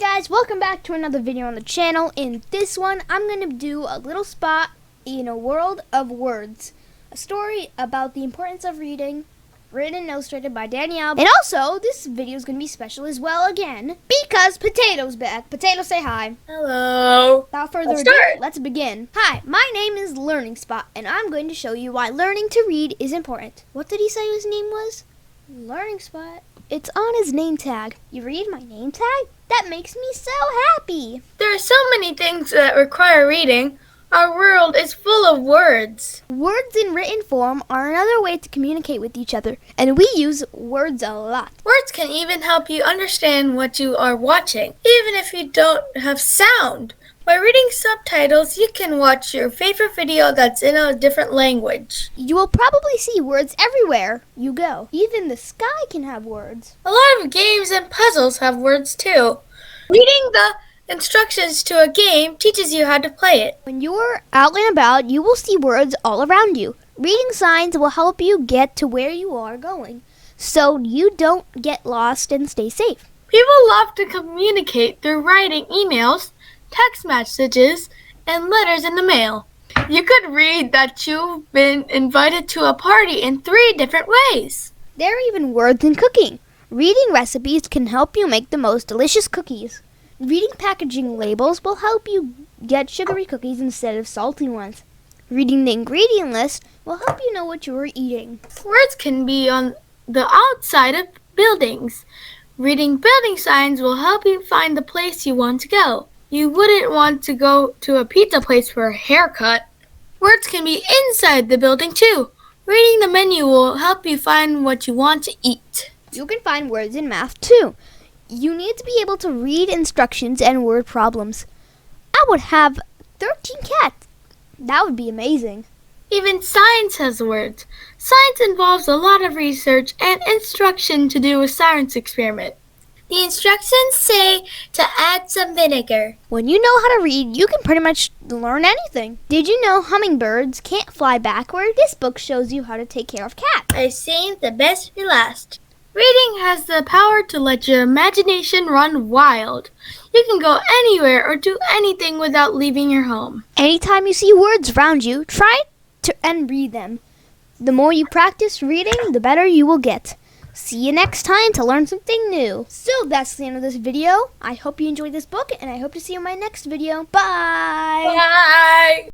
guys, welcome back to another video on the channel. In this one, I'm going to do a little spot in a world of words. A story about the importance of reading, written and illustrated by Danielle. And also, this video is going to be special as well again, because Potato's back. Potato, say hi. Hello. Without further ado, let's begin. Hi, my name is Learning Spot, and I'm going to show you why learning to read is important. What did he say his name was? Learning Spot. It's on his name tag. You read my name tag? That makes me so happy. There are so many things that require reading. Our world is full of words. Words in written form are another way to communicate with each other, and we use words a lot. Words can even help you understand what you are watching, even if you don't have sound. By reading subtitles, you can watch your favorite video that's in a different language. You will probably see words everywhere you go. Even the sky can have words. A lot of games and puzzles have words too. Reading the instructions to a game teaches you how to play it. When you're out and about, you will see words all around you. Reading signs will help you get to where you are going, so you don't get lost and stay safe. People love to communicate through writing emails, text messages, and letters in the mail. You could read that you've been invited to a party in 3 different ways. There are even words in cooking. Reading recipes can help you make the most delicious cookies. Reading packaging labels will help you get sugary cookies instead of salty ones. Reading the ingredient list will help you know what you are eating. Words can be on the outside of buildings. Reading building signs will help you find the place you want to go. You wouldn't want to go to a pizza place for a haircut. Words can be inside the building too. Reading the menu will help you find what you want to eat. You can find words in math too. You need to be able to read instructions and word problems. I would have 13 cats. That would be amazing. Even science has words. Science involves a lot of research and instruction to do a science experiment. The instructions say to add some vinegar. When you know how to read, you can pretty much learn anything. Did you know hummingbirds can't fly backward? This book shows you how to take care of cats. I've seen the best for last. Reading has the power to let your imagination run wild. You can go anywhere or do anything without leaving your home. Anytime you see words around you, try to and read them. The more you practice reading, the better you will get. See you next time to learn something new. So that's the end of this video. I hope you enjoyed this book, and I hope to see you in my next video. Bye! Bye!